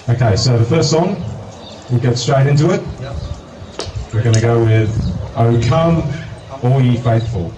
Okay, so the first song, we'll get straight into it. Yep. We're going to go with "O Come, All Ye Faithful."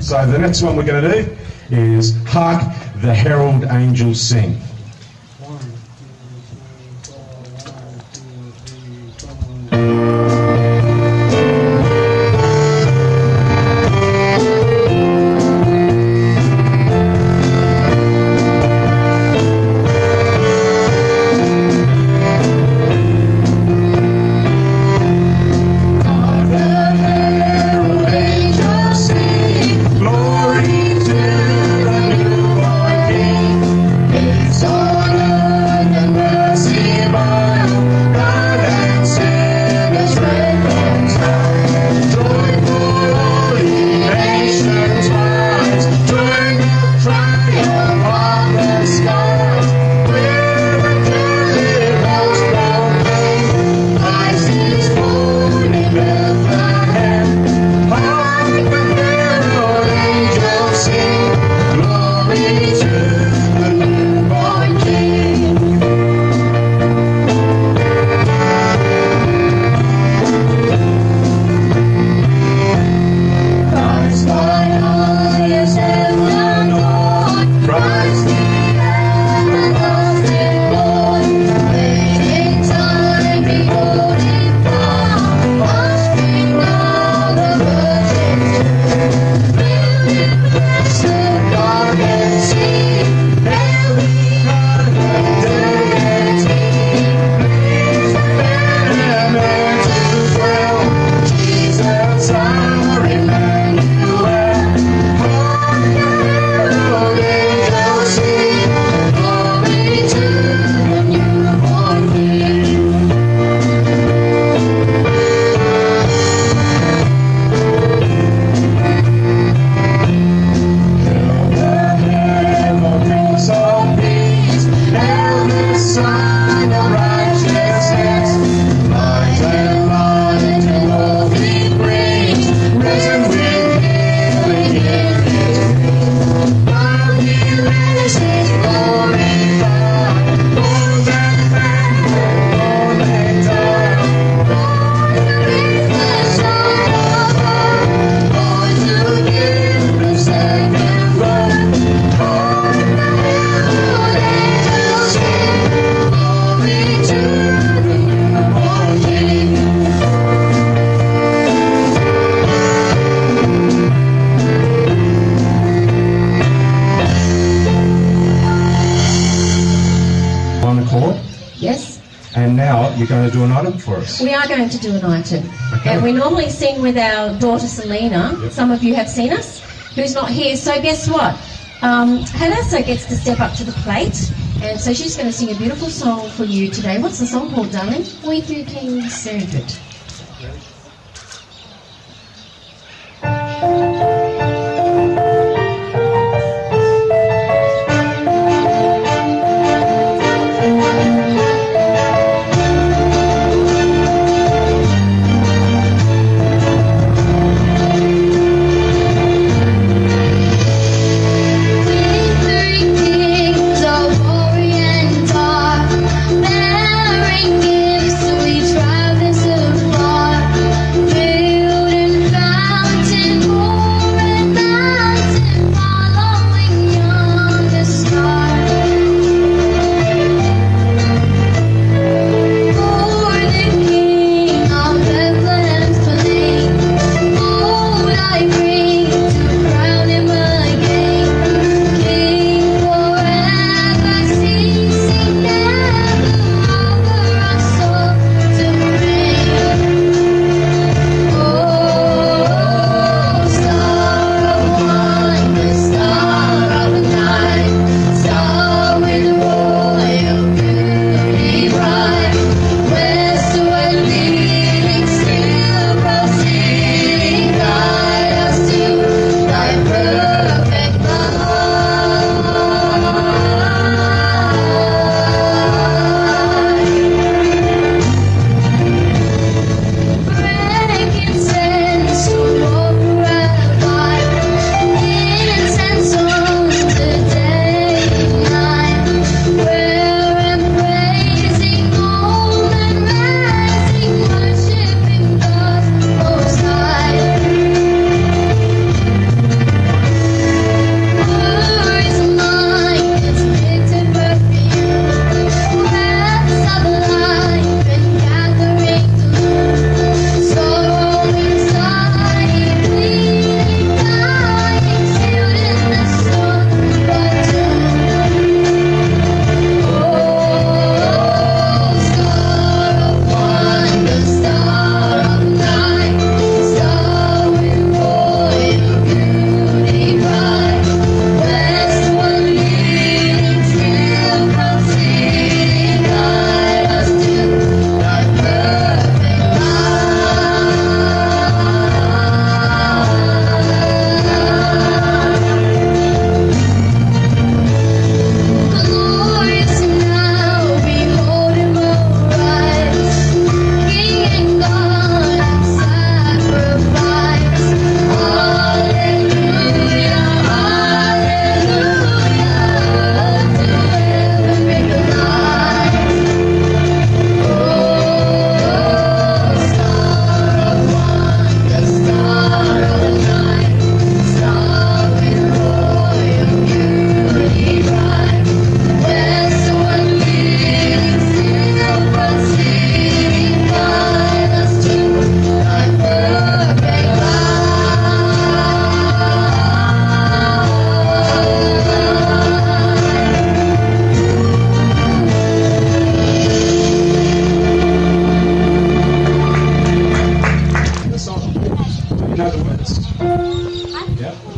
So the next one we're going to do is "Hark the Herald Angels Sing." 1, 2, 3, 4, 1, 2, 3, come on. So you're going to do an item for us. We are going to do an item. Okay. And we normally sing with our daughter Selena. Yep. Some of you have seen us, who's not here. So guess what? Hadassah gets to step up to the plate. And so she's going to sing a beautiful song for you today. What's the song called, darling? We Two Kings. Very good.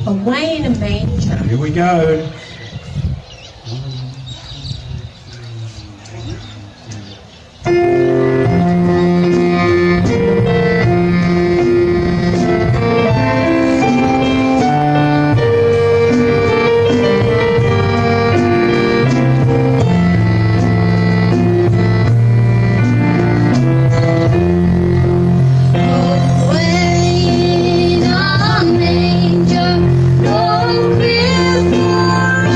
Away in a manger. Here we go. Away in a manger, no crib for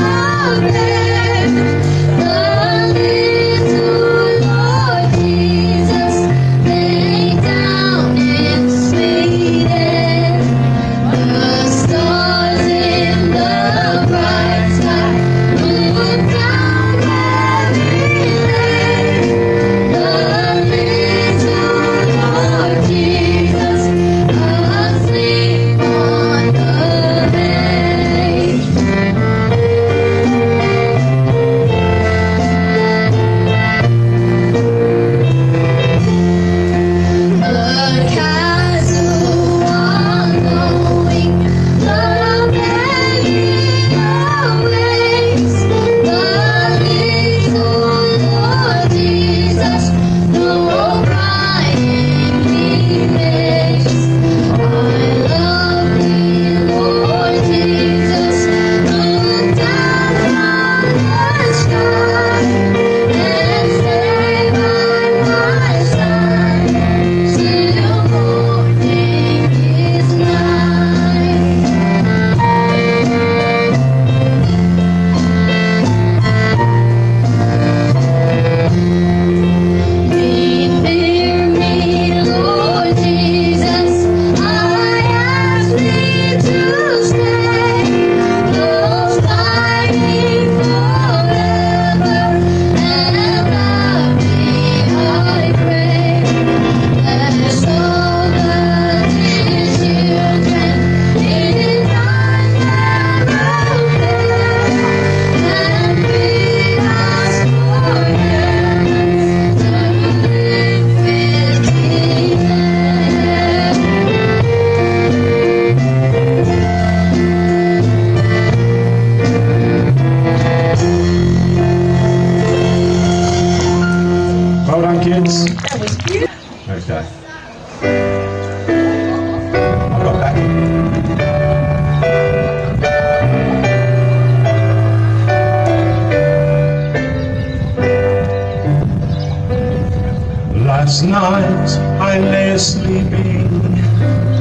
birthday. I've got back. Last night I lay sleeping,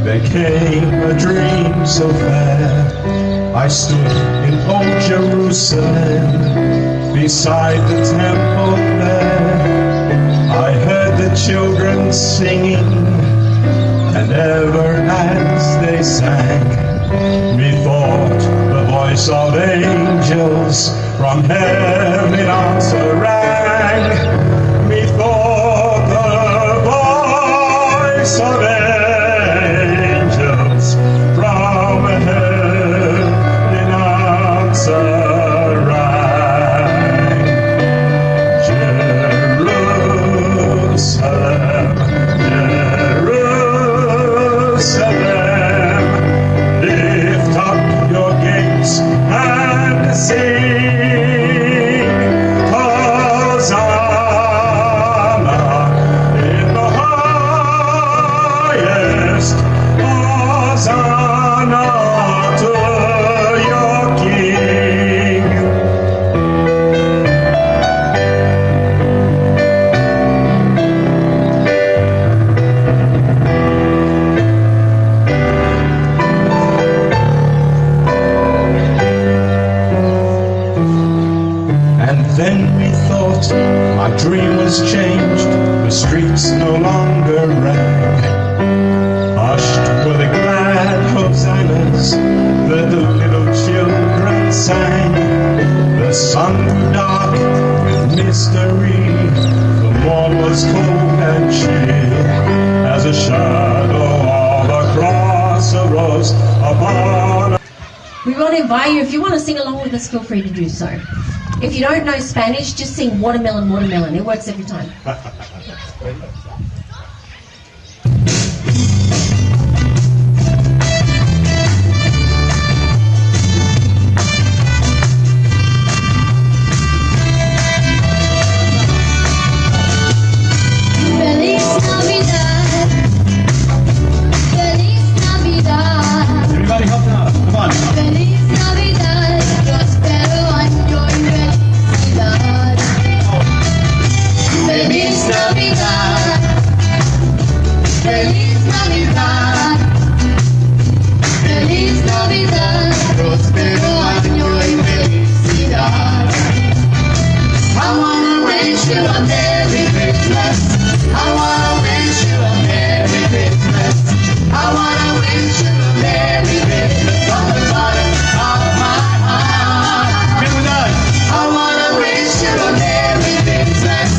there came a dream so fair. I stood in old Jerusalem, beside the temple there. I heard the children singing, and ever as they sang, methought the voice of angels from heaven answer rang. Methought the voice of angels from heaven answer rang. Jerusalem, Jerusalem, lift up your gates and sing, Hosanna in the highest, Hosanna to your King. And then we thought my dream was changed, the streets no longer rang. Hushed were the glad hosannas that the little children sang. The sun grew dark with mystery, the morn was cold and chill, as a shadow of a cross arose upon. We want to invite you, if you want to sing along with us, feel free to do so. If you don't know Spanish, just sing watermelon, watermelon. It works every time. Feliz Navidad. Feliz Navidad. Everybody help out. Come on. Feliz Navidad. Prospero año y felicidad. Feliz Navidad. Feliz Navidad. Feliz Navidad. Prospero año y felicidad. I wanna wish you a Merry Christmas. I wanna wish you a Merry Christmas. I wanna wish you a Merry Christmas from the bottom of my heart. I wanna wish you a Merry Christmas.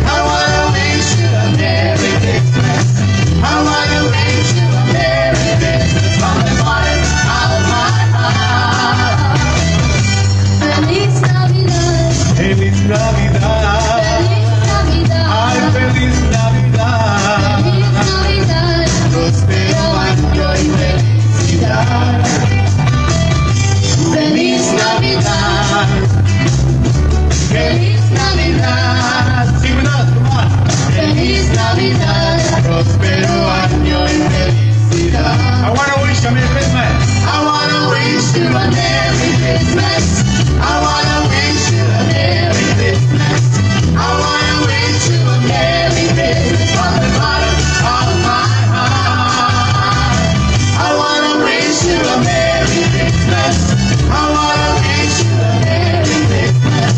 I wanna wish you a Merry Christmas. I wanna wish you a Merry Christmas from the bottom of my heart. Feliz Navidad. Feliz Navidad. Feliz Navidad. Ay, feliz Navidad. Feliz Navidad, próspero año y felicidad. Feliz Navidad. Feliz Navidad. Sing with us, come on. Feliz Navidad, próspero año y felicidad. I want to wish you a Merry Christmas. I wanna wish you a Merry Christmas. I wanna wish you a Merry Christmas. I wanna wish you a Merry Christmas from the bottom of my heart. I wanna wish you a Merry Christmas. I wanna wish you a Merry Christmas.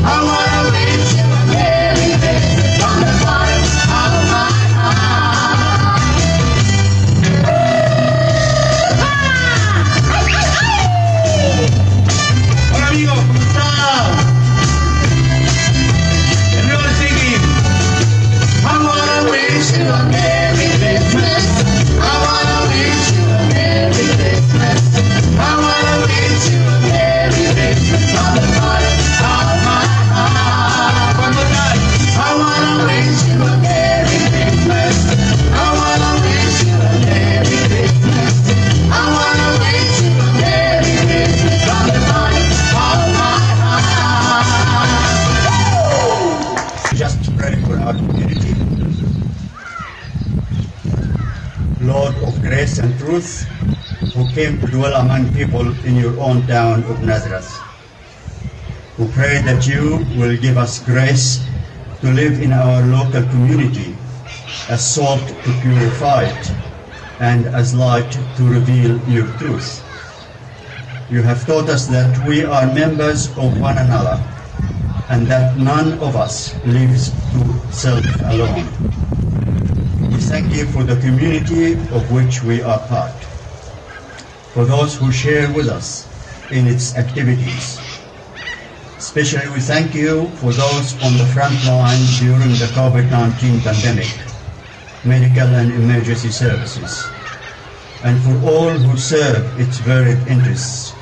I wanna wish you a Merry Christmas from the bottom of my heart. Lord of grace and truth, who came to dwell among people in your own town of Nazareth. We pray that you will give us grace to live in our local community as salt to purify it and as light to reveal your truth. You have taught us that we are members of one another and that none of us lives to self alone. We thank you for the community of which we are part, for those who share with us in its activities. Especially we thank you for those on the front line during the COVID-19 pandemic, medical and emergency services, and for all who serve its varied interests.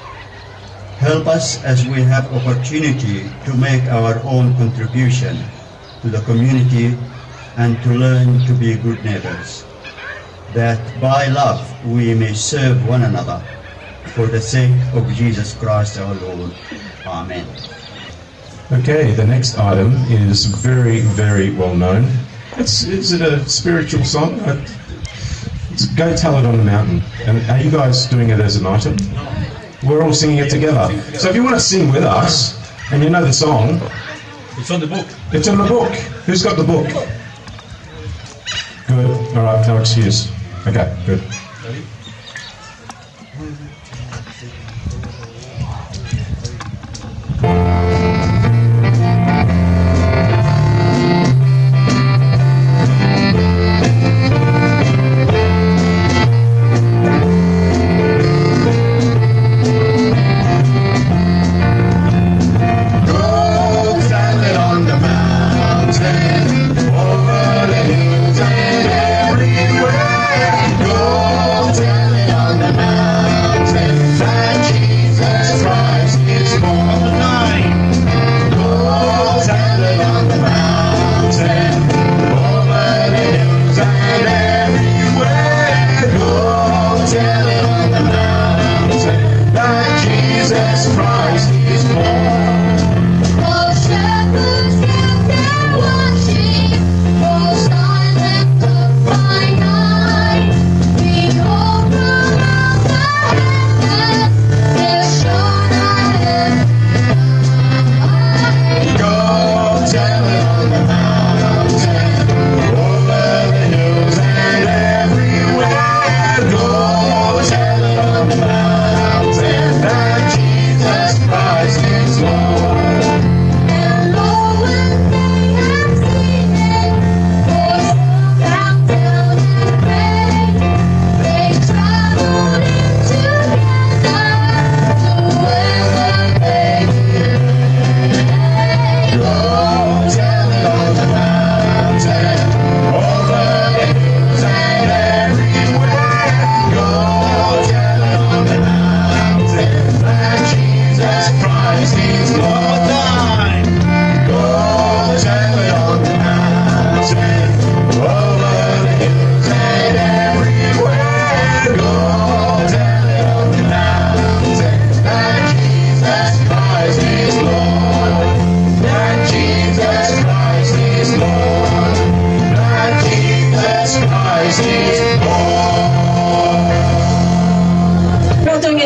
Help us as we have opportunity to make our own contribution to the community and to learn to be good neighbors, that by love we may serve one another for the sake of Jesus Christ our Lord. Amen. Okay, the next item is very, very well known. Is it a spiritual song? It's Go Tell It on the Mountain. And are you guys doing it as an item? We're all singing it together. So if you want to sing with us, and you know the song... It's on the book. It's on the book. Who's got the book? Good. All right, no excuse. Okay, good. Ready?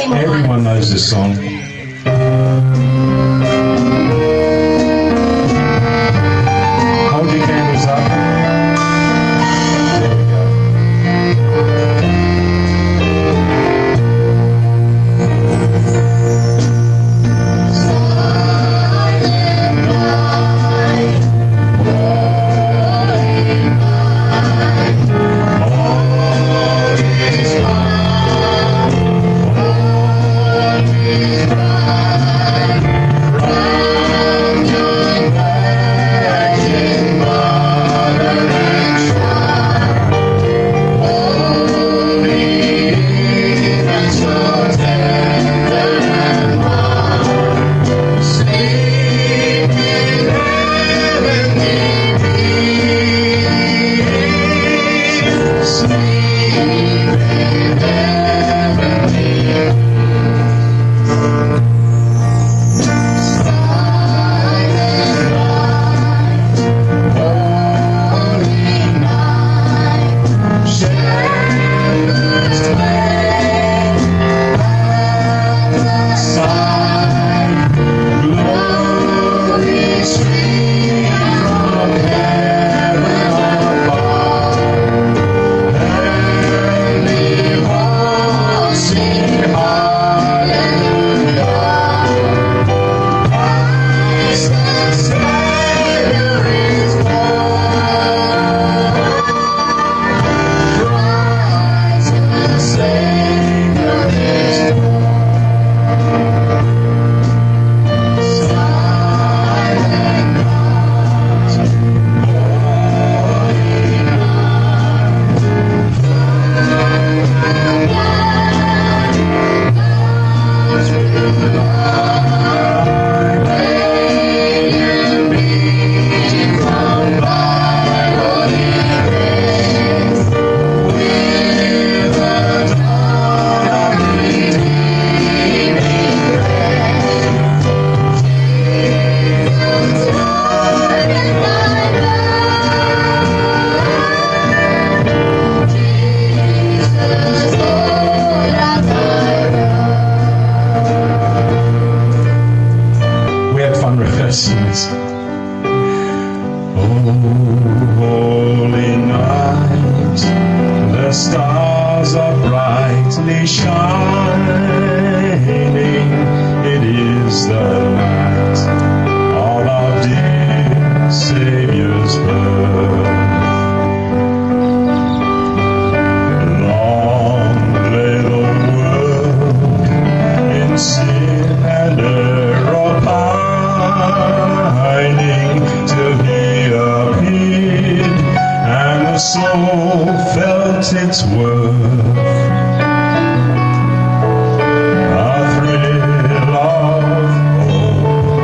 Everyone knows this song. Hold your candles up. There we go. All is the stars are brightly shining. It is the night of our dear Saviour's birth. Long lay the world in sin and error pining, till He appeared, and the soul felt its worth. A thrill of hope,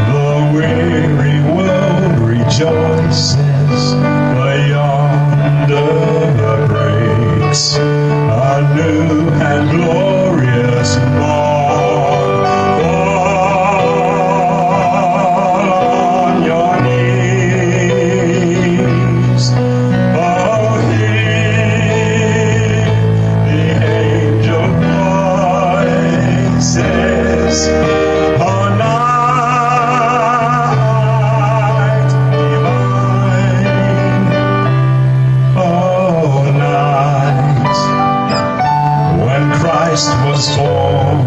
the weary world rejoices, for yonder breaks a new and glorious morn. Fall on your knees, oh, hear the angel voices. Oh, night divine, oh, night when Christ was born.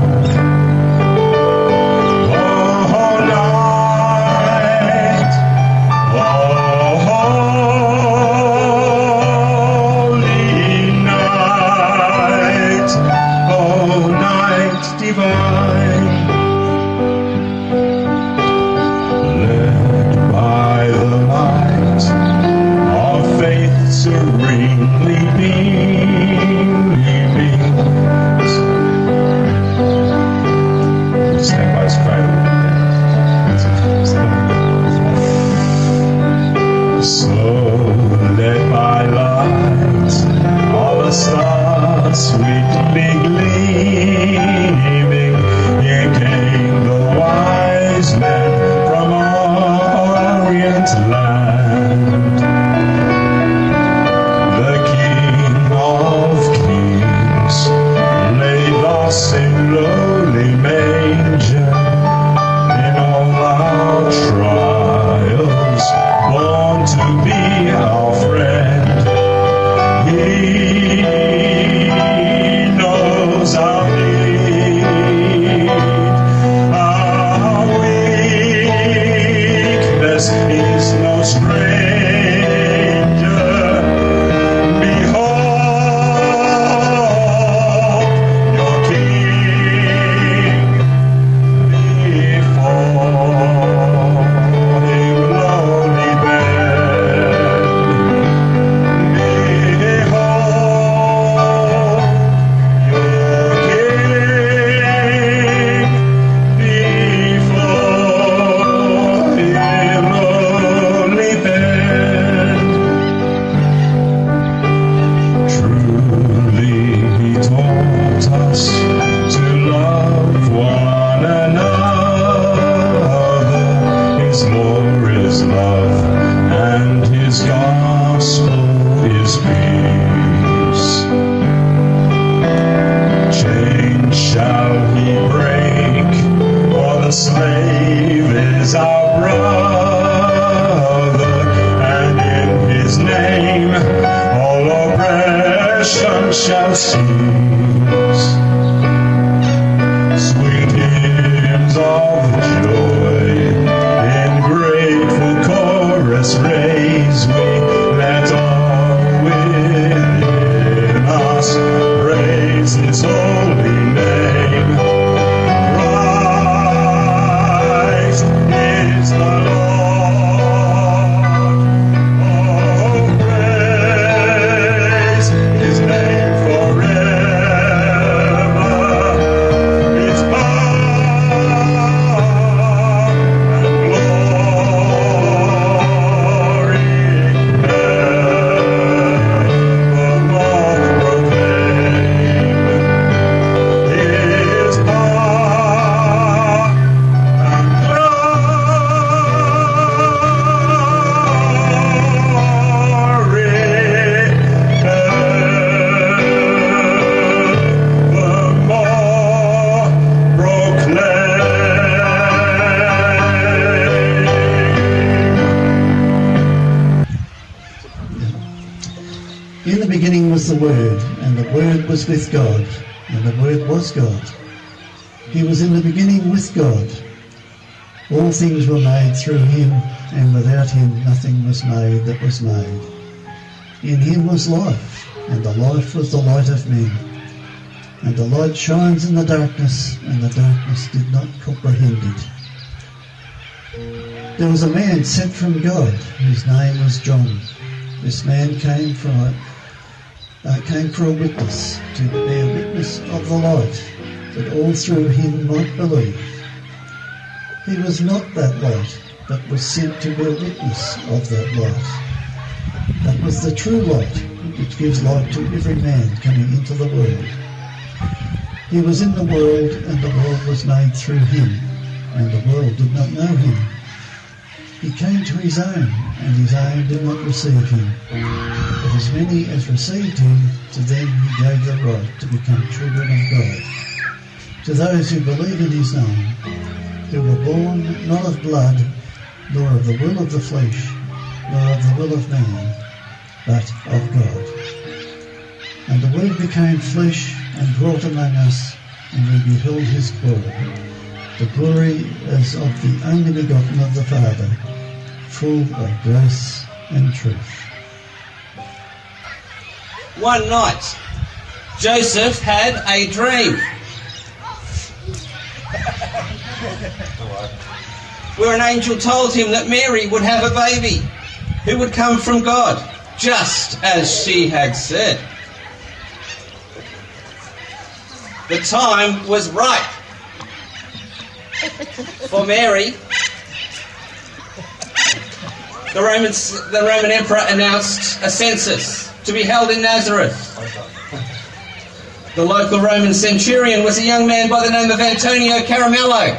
Oh, night, oh, holy night, oh, night divine. Led by the light of faith serenely beaming, stand by his cradle. So led by light, all the stars sweetly gleaming, here came the wise men from Orient land. The King of Kings lay thus in lowly manger, in all our trials, born to be our friend. He knows our need, our weakness is no stranger. Behold your King before Him lowly bed. Behold your King before Him lowly bed. Truly He taught us to love one another. His law is love, and His gospel is peace. Chains shall He break, for the slave is our brother, and in His name all oppression shall cease. Sweet hymns of joy in grateful chorus raise we, let all within us praise His holy name. Christ is the Lord. Oh, praise His name forever. Word, and the Word was with God, and the Word was God. He was in the beginning with God. All things were made through him, and without him nothing was made that was made. In him was life, and the life was the light of men. And the light shines in the darkness, and the darkness did not comprehend it. There was a man sent from God, whose name was John. This man came for a witness, to bear witness of the light, that all through him might believe. He was not that light, but was sent to bear witness of that light. That was the true light, which gives light to every man coming into the world. He was in the world, and the world was made through him, and the world did not know him. He came to his own, and his own did not receive him. But as many as received him, to them he gave the right to become children of God. To those who believe in his name, who were born not of blood, nor of the will of the flesh, nor of the will of man, but of God. And the Word became flesh and dwelt among us, and we beheld his glory, the glory as of the only begotten of the Father, full of grace and truth. One night, Joseph had a dream where an angel told him that Mary would have a baby who would come from God, just as she had said. The time was ripe for Mary. The Roman emperor announced a census to be held in Nazareth. The local Roman centurion was a young man by the name of Antonio Caramello.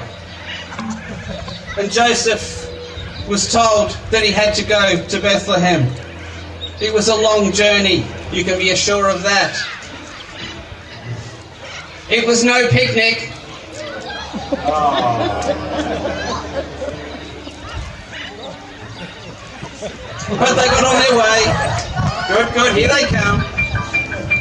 And Joseph was told that he had to go to Bethlehem. It was a long journey, you can be assured of that. It was no picnic. But they got on their way. Good, here they come.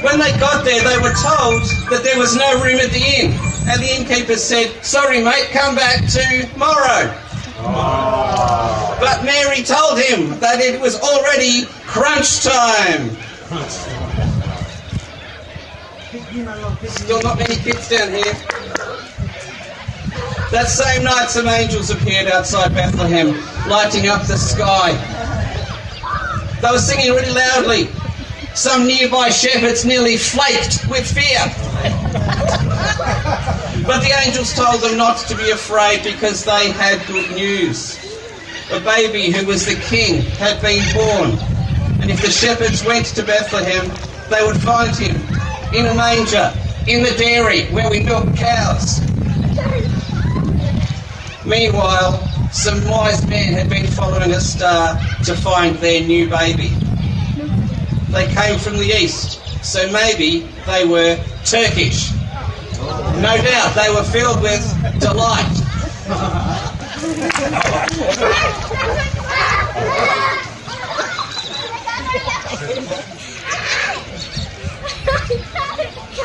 When they got there, they were told that there was no room at the inn. And the innkeeper said, "Sorry, mate, come back tomorrow." But Mary told him that it was already crunch time. Still not many kids down here. That same night, some angels appeared outside Bethlehem, lighting up the sky. They were singing really loudly. Some nearby shepherds nearly flaked with fear. But the angels told them not to be afraid because they had good news. A baby who was the king had been born. And if the shepherds went to Bethlehem, they would find him in a manger, in the dairy where we milk cows. Meanwhile, some wise men had been following a star to find their new baby. They came from the east, so maybe they were Turkish. No doubt they were filled with delight.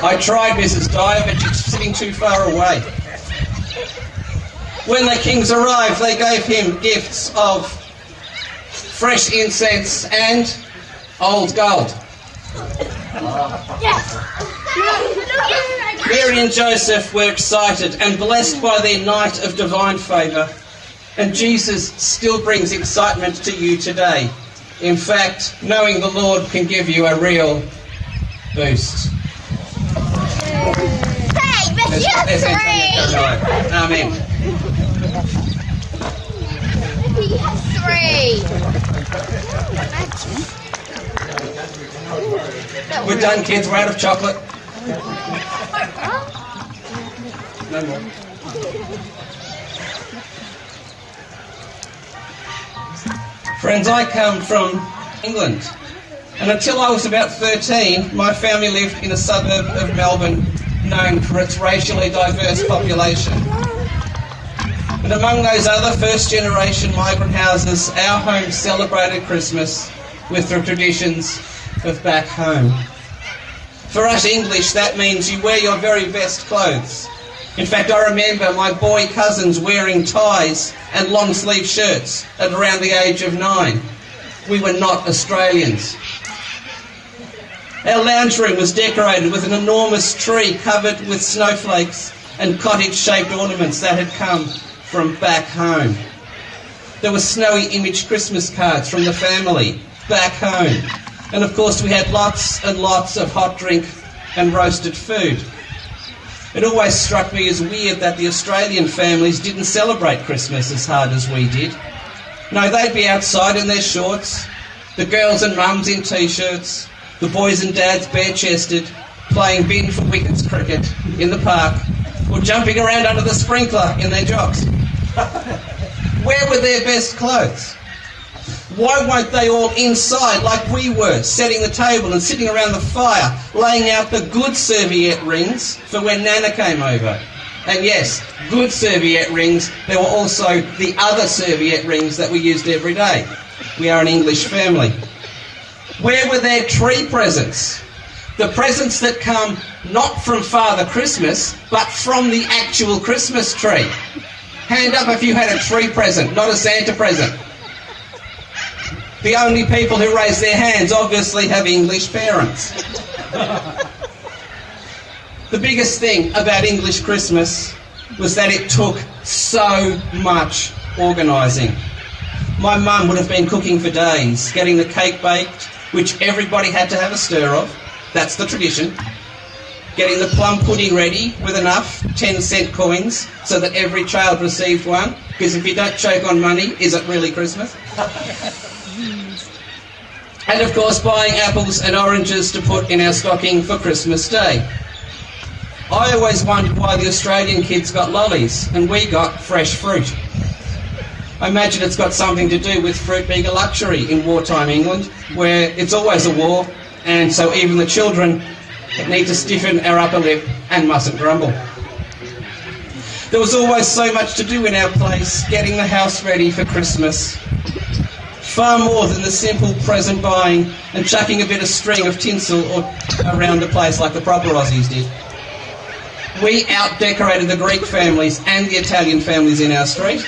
I tried Mrs. Dyer, but she's sitting too far away. When the kings arrived, they gave him gifts of fresh incense and old gold. Mary and Joseph were excited and blessed by their night of divine favour. And Jesus still brings excitement to you today. In fact, knowing the Lord can give you a real boost. Hey, Monsieur 3! Amen. Yes, 3! We're done, kids. We're out of chocolate. No more. Friends, I come from England, and until I was about 13, my family lived in a suburb of Melbourne known for its racially diverse population. And among those other first-generation migrant houses, our home celebrated Christmas with the traditions of back home. For us English, that means you wear your very best clothes. In fact, I remember my boy cousins wearing ties and long sleeve shirts at around the age of 9. We were not Australians. Our lounge room was decorated with an enormous tree covered with snowflakes and cottage-shaped ornaments that had come from back home. There were snowy image Christmas cards from the family back home. And of course we had lots and lots of hot drink and roasted food. It always struck me as weird that the Australian families didn't celebrate Christmas as hard as we did. No, they'd be outside in their shorts, the girls and mums in t-shirts, the boys and dads bare-chested, playing bin for wickets cricket in the park, or jumping around under the sprinkler in their jocks. Where were their best clothes? Why weren't they all inside like we were, setting the table and sitting around the fire, laying out the good serviette rings for when Nana came over? And yes, good serviette rings, there were also the other serviette rings that we used every day. We are an English family. Where were their tree presents? The presents that come not from Father Christmas, but from the actual Christmas tree. Hand up if you had a tree present, not a Santa present. The only people who raise their hands obviously have English parents. The biggest thing about English Christmas was that it took so much organising. My mum would have been cooking for days, getting the cake baked, which everybody had to have a stir of. That's the tradition. Getting the plum pudding ready with enough 10-cent coins so that every child received one, because if you don't choke on money, is it really Christmas? And of course buying apples and oranges to put in our stocking for Christmas Day. I always wondered why the Australian kids got lollies and we got fresh fruit. I imagine it's got something to do with fruit being a luxury in wartime England, where it's always a war, and so even the children need to stiffen our upper lip and mustn't grumble. There was always so much to do in our place, getting the house ready for Christmas. Far more than the simple present buying and chucking a bit of string of tinsel around the place like the proper Aussies did. We out-decorated the Greek families and the Italian families in our street,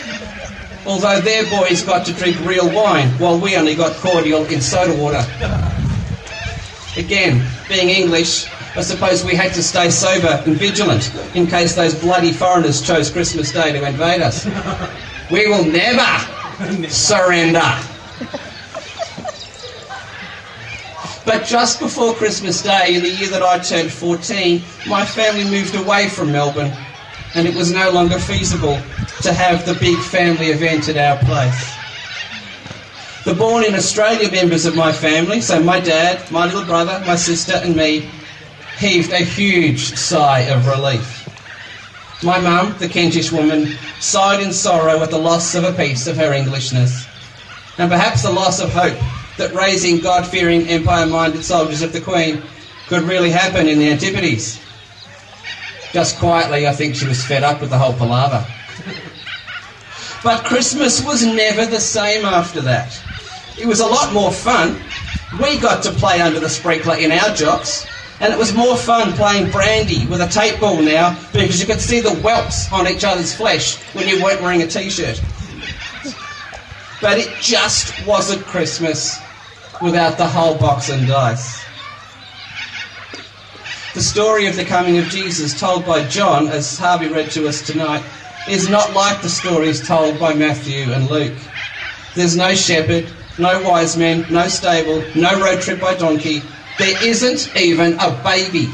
although their boys got to drink real wine while we only got cordial in soda water. Again, being English, I suppose we had to stay sober and vigilant in case those bloody foreigners chose Christmas Day to invade us. We will never surrender. But just before Christmas Day, in the year that I turned 14, my family moved away from Melbourne, and it was no longer feasible to have the big family event at our place. The born in Australia members of my family, so my dad, my little brother, my sister and me, heaved a huge sigh of relief. My mum, the Kentish woman, sighed in sorrow at the loss of a piece of her Englishness, and perhaps the loss of hope that raising God-fearing, empire-minded soldiers of the Queen could really happen in the Antipodes. Just quietly, I think she was fed up with the whole palaver. But Christmas was never the same after that. It was a lot more fun. We got to play under the sprinkler in our jocks, and it was more fun playing brandy with a tape ball now because you could see the whelps on each other's flesh when you weren't wearing a t-shirt. But it just wasn't Christmas without the whole box and dice. The story of the coming of Jesus told by John, as Harvey read to us tonight, is not like the stories told by Matthew and Luke. There's no shepherd, no wise men, no stable, no road trip by donkey. There isn't even a baby.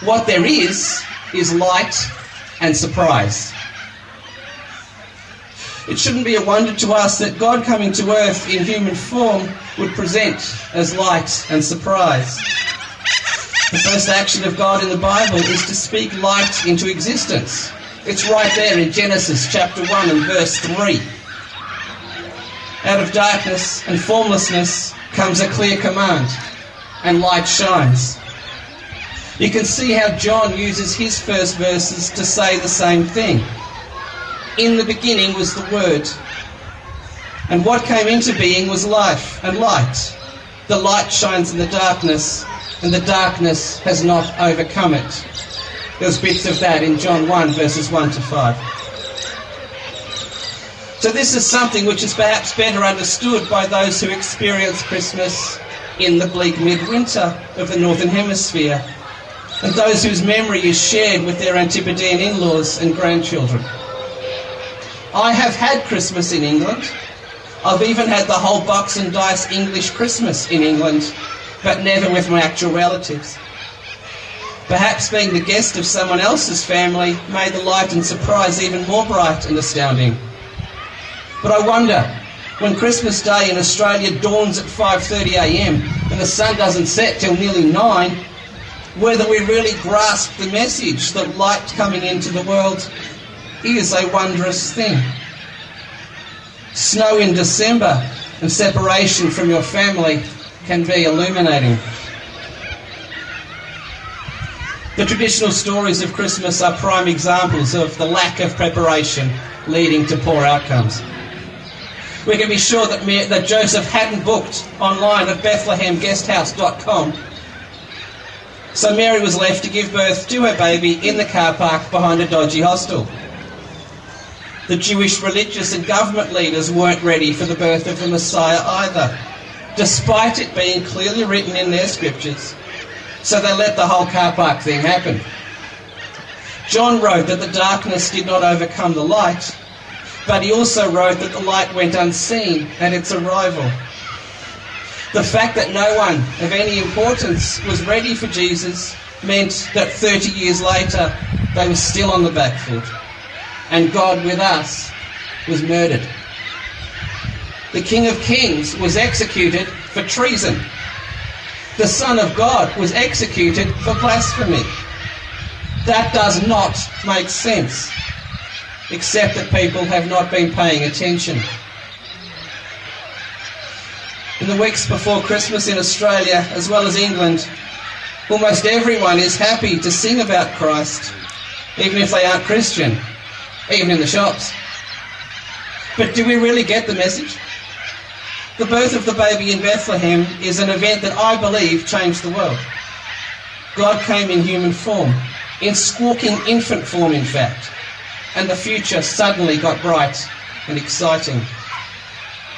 What there is light and surprise. It shouldn't be a wonder to us that God coming to earth in human form would present as light and surprise. The first action of God in the Bible is to speak light into existence. It's right there in Genesis chapter 1 and verse 3. Out of darkness and formlessness comes a clear command, and light shines. You can see how John uses his first verses to say the same thing. In the beginning was the Word, and what came into being was life and light. The light shines in the darkness, and the darkness has not overcome it. There's bits of that in John 1, verses 1 to 5. So this is something which is perhaps better understood by those who experience Christmas in the bleak midwinter of the Northern Hemisphere, and those whose memory is shared with their Antipodean in-laws and grandchildren. I have had Christmas in England. I've even had the whole box and dice English Christmas in England, but never with my actual relatives. Perhaps being the guest of someone else's family made the light and surprise even more bright and astounding. But I wonder, when Christmas Day in Australia dawns at 5:30 a.m. and the sun doesn't set till nearly 9, whether we really grasp the message that light coming into the world is a wondrous thing. Snow in December and separation from your family can be illuminating. The traditional stories of Christmas are prime examples of the lack of preparation leading to poor outcomes. We can be sure that Joseph hadn't booked online at bethlehemguesthouse.com. So Mary was left to give birth to her baby in the car park behind a dodgy hostel. The Jewish religious and government leaders weren't ready for the birth of the Messiah either, despite it being clearly written in their scriptures. So they let the whole car park thing happen. John wrote that the darkness did not overcome the light, but he also wrote that the light went unseen at its arrival. The fact that no one of any importance was ready for Jesus meant that 30 years later they were still on the back foot, and God with us was murdered. The King of Kings was executed for treason. The Son of God was executed for blasphemy. That does not make sense, except that people have not been paying attention. In the weeks before Christmas in Australia, as well as England, almost everyone is happy to sing about Christ, even if they aren't Christian, even in the shops. But do we really get the message? The birth of the baby in Bethlehem is an event that I believe changed the world. God came in human form, in squawking infant form in fact, and the future suddenly got bright and exciting.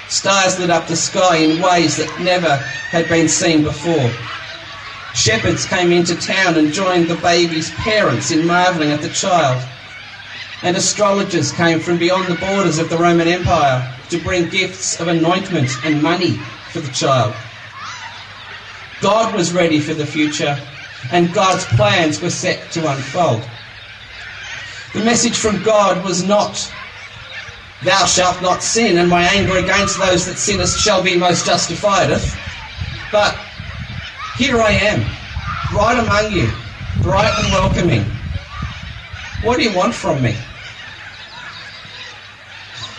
Stars lit up the sky in ways that never had been seen before. Shepherds came into town and joined the baby's parents in marvelling at the child. And astrologers came from beyond the borders of the Roman Empire to bring gifts of anointment and money for the child. God was ready for the future, and God's plans were set to unfold. The message from God was not, "Thou shalt not sin, and my anger against those that sinnest shall be most justifiedeth," but, "Here I am, right among you, bright and welcoming. What do you want from me?"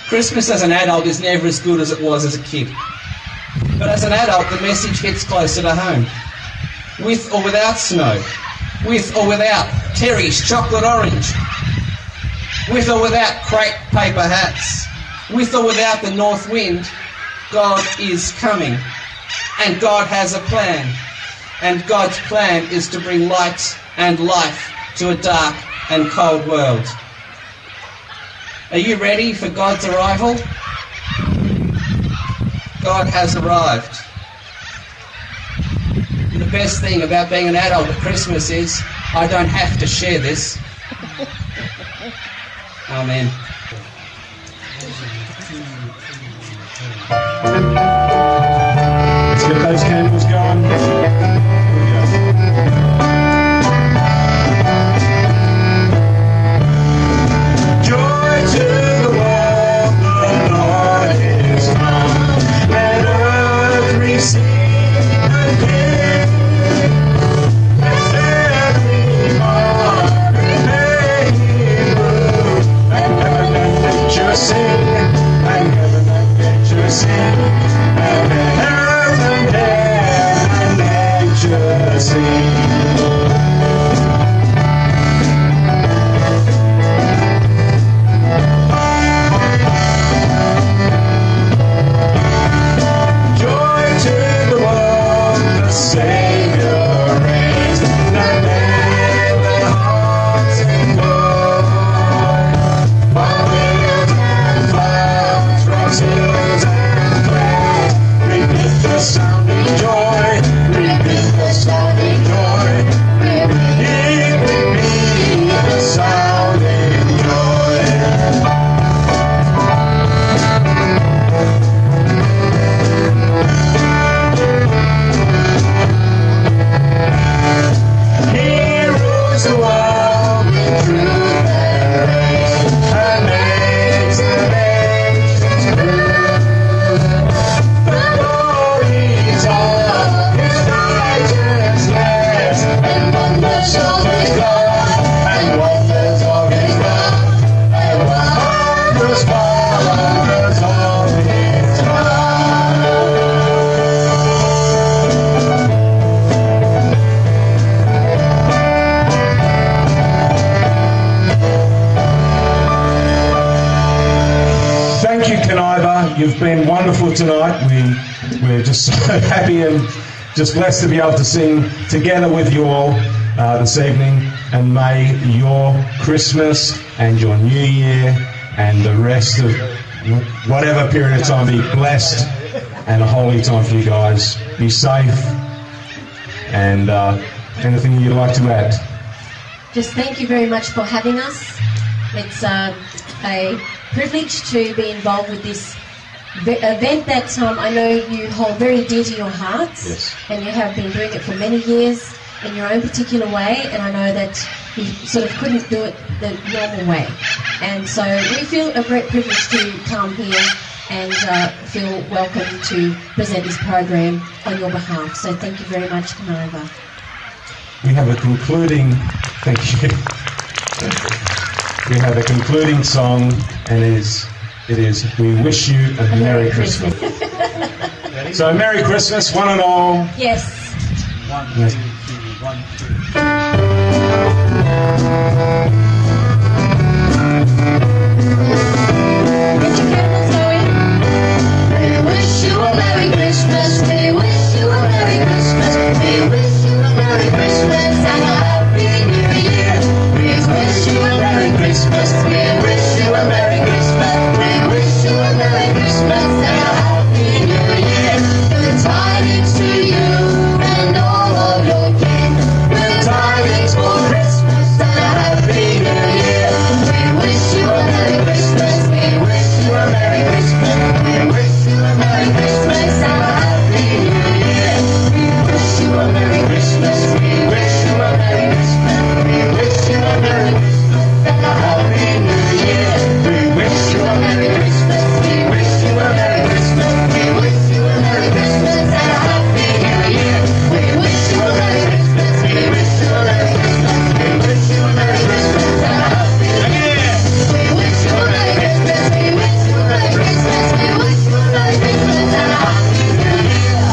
Christmas as an adult is never as good as it was as a kid. But as an adult, the message hits closer to home. With or without snow, with or without Terry's chocolate orange, with or without crepe paper hats, with or without the north wind, God is coming. And God has a plan. And God's plan is to bring light and life to a dark and cold world. Are you ready for God's arrival? God has arrived. And the best thing about being an adult at Christmas is I don't have to share this. Amen. Let's get those candles going. Joy to the world, the Lord is come. Let earth receive the King. Let every heart prepare Him room. And heaven and nature sing. And heaven and nature sing. And heaven and nature sing. Joy to the world, the Savior you've been wonderful tonight. We're just so happy and just blessed to be able to sing together with you all this evening. And may your Christmas and your New Year and the rest of whatever period of time be blessed and a holy time for you guys. Be safe. And anything you'd like to add? Just thank you very much for having us. It's a privilege to be involved with this event that I know you hold very dear to your hearts. Yes. And you have been doing it for many years in your own particular way, and I know that you sort of couldn't do it the normal way. And so we feel a great privilege to come here and feel welcome to present this program on your behalf. So thank you very much, Kaniva. We have a concluding, thank you. We have a concluding song, and it is We Wish You a Merry Christmas. So Merry Christmas, one and all. Yes. 1, 2, 3, 1, 2. Get your candles going. We wish you a Merry Christmas. We wish you a Merry Christmas. We wish you a Merry Christmas and a Happy New Year. We wish you a Merry Christmas. We wish you a Merry Christmas. We wish you a Merry Christmas and a Happy New Year. Good tidings to you and all of your kin. Good tidings for Christmas and a Happy New Year. We wish you a Merry Christmas. We wish you a Merry Christmas. We wish you a Merry Christmas and a Happy New Year. We wish you a Merry Christmas. We wish you a Merry Christmas. We wish you a Merry Christmas and a Happy New Year. We wish you a Merry Christmas. We wish you a Merry Christmas. We wish you a Merry Christmas and a Happy New Year. We wish you a Merry Christmas. We wish you a Merry Christmas. We wish you a Merry Christmas and a Happy New Year. We wish you a Merry Christmas. We wish you a Merry Christmas. We wish you a Merry Christmas and a Happy New Year.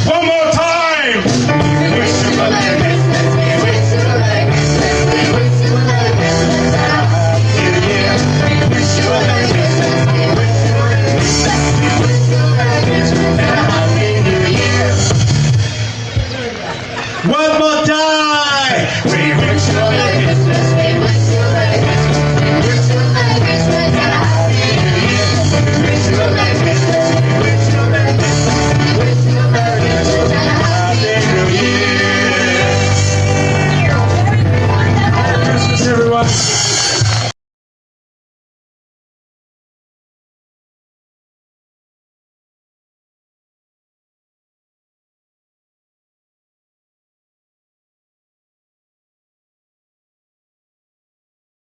One more time! We wish you a Merry Christmas. We wish you a Merry Christmas. We wish you a Merry Christmas and a Happy New Year. We wish you a Merry Christmas. We wish you a Merry Christmas. We wish you a Merry Christmas and a Happy New Year. One more time! We wish you a Merry Christmas. We wish